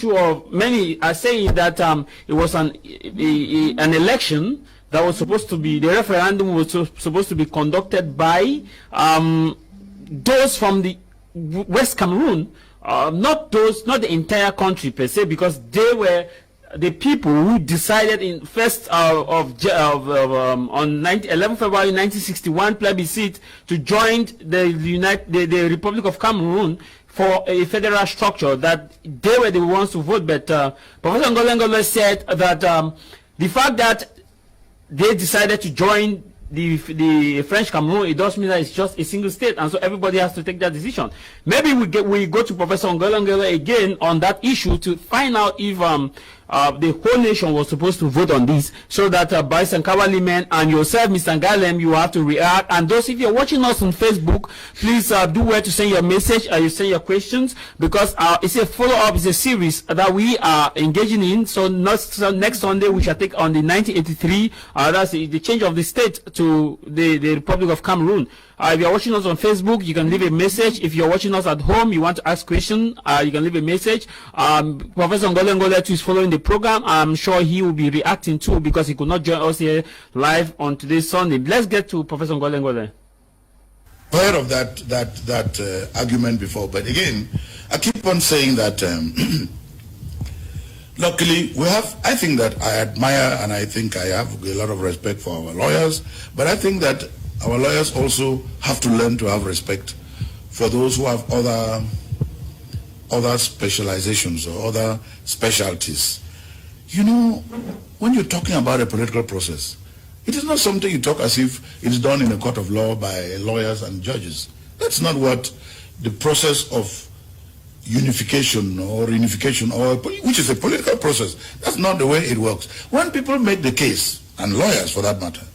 of many are saying that it was an election that was supposed to be, the referendum was supposed to be conducted by those from the West Cameroon, not the entire country per se, because they were the people who decided in on 11 February 1961 plebiscite to join the Republic of Cameroon for a federal structure, that they were the ones to vote. But Professor Ngole said that the fact that they decided to join the French Cameroon, it does mean that it's just a single state, and so everybody has to take that decision. Maybe we go to Professor Ngole again on that issue to find out if the whole nation was supposed to vote on this, so that Bryce and Kawali Men and yourself, Mr. Ngalem, you have to react. And those, if you're watching us on Facebook, please do where to send your message, you send your questions, because it's a follow-up, it's a series that we are engaging in. So next Sunday we shall take on the 1983, that's the change of the state to the Republic of Cameroon. If you're watching us on Facebook, you can leave a message. If you're watching us at home, you want to ask questions, you can leave a message. Professor Ngole is following the program. I'm sure he will be reacting too, because he could not join us here live on today's Sunday. Let's get to Professor Ngole. I've heard of that argument before, but again, I keep on saying that luckily we have, I think that I admire and I think I have a lot of respect for our lawyers, but I think that our lawyers also have to learn to have respect for those who have other specializations or other specialties. You know, when you're talking about a political process, it is not something you talk as if it's done in a court of law by lawyers and judges. That's not what the process of unification or reunification, which is a political process, that's not the way it works. When people make the case, and lawyers for that matter,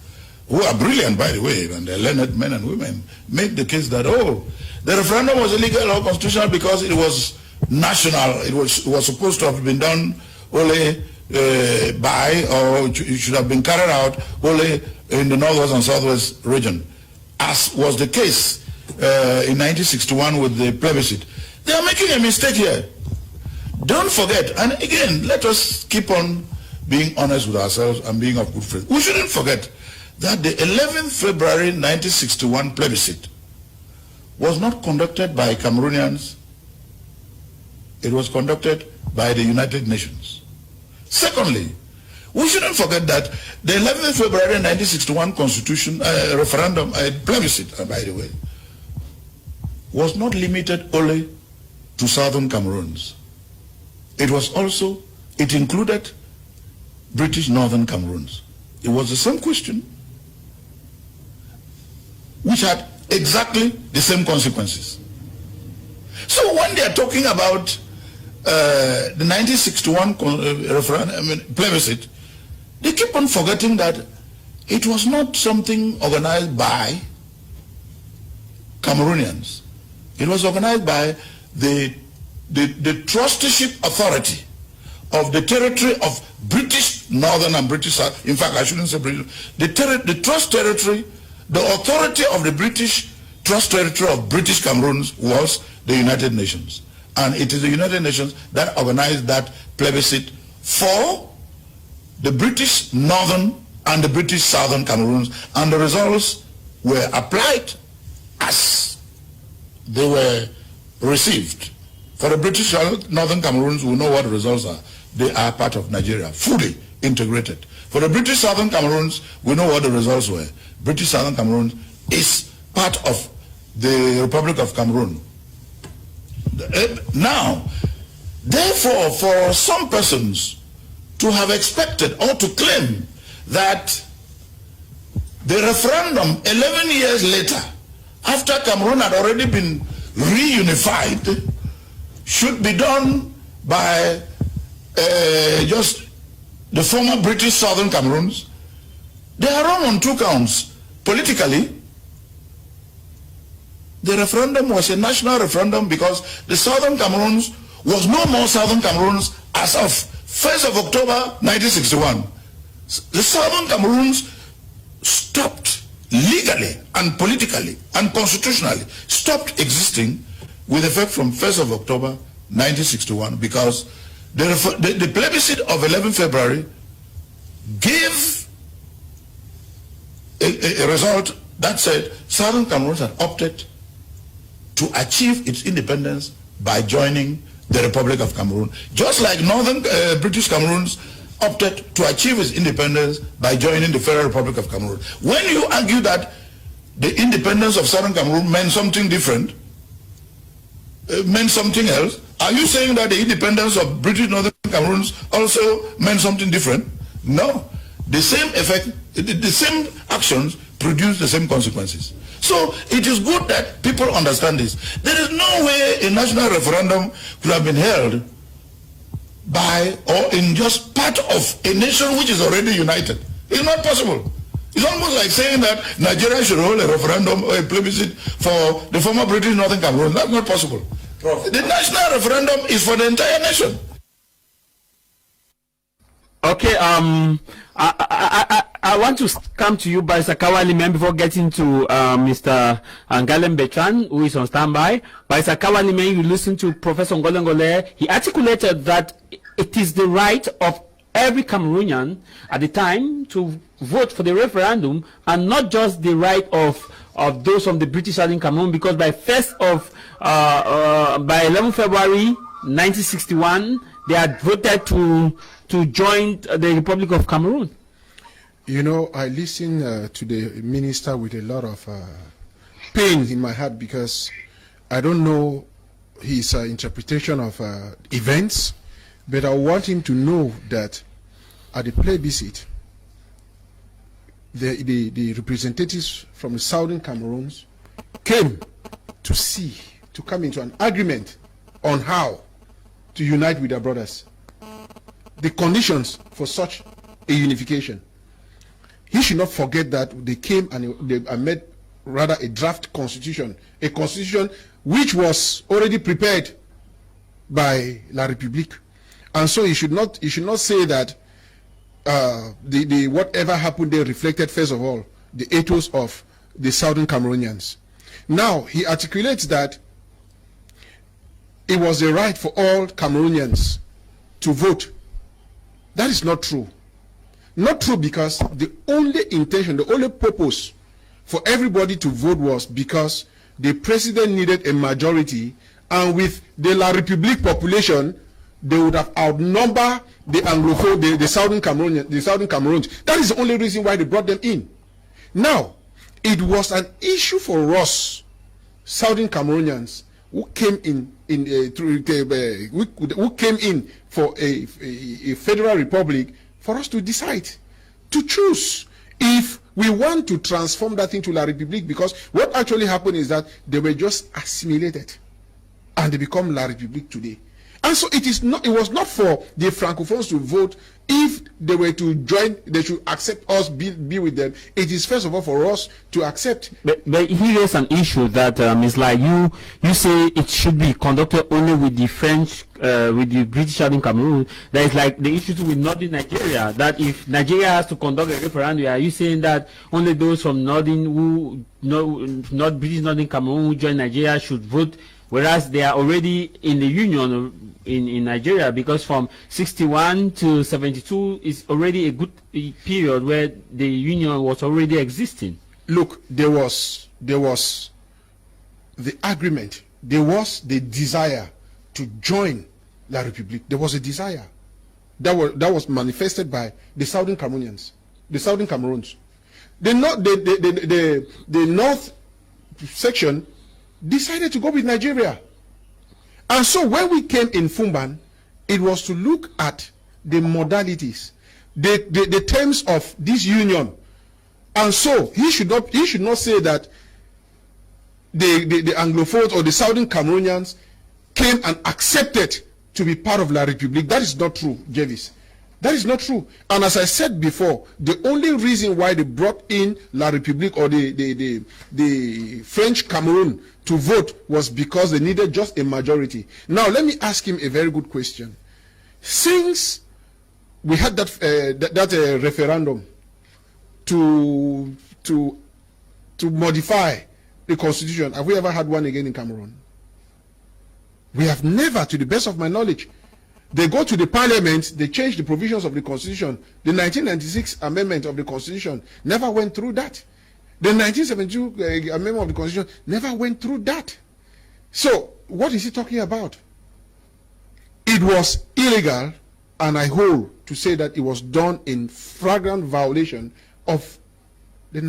who are brilliant, by the way, and they're learned men and women, make the case that, the referendum was illegal or constitutional because it was national. It was supposed to have been done only by, or it should have been carried out only in the northwest and southwest region, as was the case in 1961 with the plebiscite. They are making a mistake here. Don't forget, and again, let us keep on being honest with ourselves and being of good faith. We shouldn't forget that the 11th February 1961 plebiscite was not conducted by Cameroonians, it was conducted by the United Nations. Secondly, we shouldn't forget that the 11th February 1961 constitution referendum, plebiscite, by the way, was not limited only to southern Cameroons. It included British northern Cameroons. It was the same question, which had exactly the same consequences. So when they are talking about the 1961 plebiscite, they keep on forgetting that it was not something organized by Cameroonians. It was organized by the trusteeship authority of the territory of British Northern and British South. In fact, I shouldn't say British. The trust territory, the authority of the British trust territory of British Cameroons was the United Nations. And it is the United Nations that organized that plebiscite for the British Northern and the British Southern Cameroons. And the results were applied as they were received. For the British Northern Cameroons, we know what the results are. They are part of Nigeria, fully integrated. For the British Southern Cameroons, we know what the results were. British Southern Cameroon is part of the Republic of Cameroon. Now, therefore, for some persons to have expected or to claim that the referendum 11 years later, after Cameroon had already been reunified, should be done by just the former British Southern Cameroons, they are wrong on two counts. Politically, the referendum was a national referendum because the Southern Cameroons was no more Southern Cameroons as of 1st of October 1961. The Southern Cameroons stopped legally and politically and constitutionally, stopped existing with effect from 1st of October 1961 because The plebiscite of 11 February gave a result that said Southern Cameroon had opted to achieve its independence by joining the Republic of Cameroon, just like Northern British Cameroons opted to achieve its independence by joining the Federal Republic of Cameroon. When you argue that the independence of Southern Cameroon meant something different, meant something else, are you saying that the independence of British Northern Cameroons also meant something different? No. The same effect, the same actions produce the same consequences. So it is good that people understand this. There is no way a national referendum could have been held by or in just part of a nation which is already united. It's not possible. It's almost like saying that Nigeria should hold a referendum or a plebiscite for the former British Northern Cameroon. That's not possible. Prof. The national referendum is for the entire nation. Okay, I want to come to you, Barrister Kawalimen, before getting to Mr. Ngale Bertrand, who is on standby. Barrister Kawalimen, you listen to Professor Ngole. He articulated that it is the right of every Cameroonian at the time to vote for the referendum, and not just the right of those from the British Southern Cameroon, because by 11 February 1961, they had voted to join the Republic of Cameroon. You know, I listen to the minister with a lot of pain in my heart, because I don't know his interpretation of events, but I want him to know that at the plebiscite, the representatives from the Southern Cameroons came to come into an agreement on how to unite with their brothers. The conditions for such a unification. He should not forget that they came and they made rather a draft constitution, a constitution which was already prepared by La République. And so he should not say that the whatever happened there reflected, first of all, the ethos of the Southern Cameroonians. Now he articulates that it was a right for all Cameroonians to vote. That is not true. Not true, because the only intention, the only purpose for everybody to vote was because the president needed a majority, and with the La République population, they would have outnumbered the Anglophone, the Southern Cameroons. That is the only reason why they brought them in. Now, it was an issue for us, Southern Cameroonians, who came in for a federal republic, for us to decide, to choose if we want to transform that into La République, because what actually happened is that they were just assimilated and they become La République today. And so it was not for the Francophones to vote if they were to join, they should accept us, be with them. It is first of all for us to accept. But here is an issue that is like you say it should be conducted only with the French, with the British Southern Cameroon. That is like the issue with Northern Nigeria, that if Nigeria has to conduct a referendum, are you saying that only those from not British Northern Cameroon who join Nigeria should vote, whereas they are already in the union in Nigeria, because from 61 to 72 is already a good period where the union was already existing? Look, there was the agreement, there was the desire to join La République. There was a desire that was manifested by the Southern Cameroonians, the Southern Cameroons. The North section decided to go with Nigeria. And so when we came in Fumban, it was to look at the modalities, the terms of this union. And so he should not say that the Anglophones or the Southern Cameroonians came and accepted to be part of La République. That is not true, Jervis. That is not true. And as I said before, the only reason why they brought in La République or the French Cameroon to vote was because they needed just a majority. Now, let me ask him a very good question. Since we had that referendum to modify the constitution, have we ever had one again in Cameroon? We have never, to the best of my knowledge. They go to the parliament, they change the provisions of the constitution. The 1996 amendment of the constitution never went through that. The 1972 amendment of the constitution never went through that. So what is he talking about? It was illegal, and I hold to say that it was done in flagrant violation of the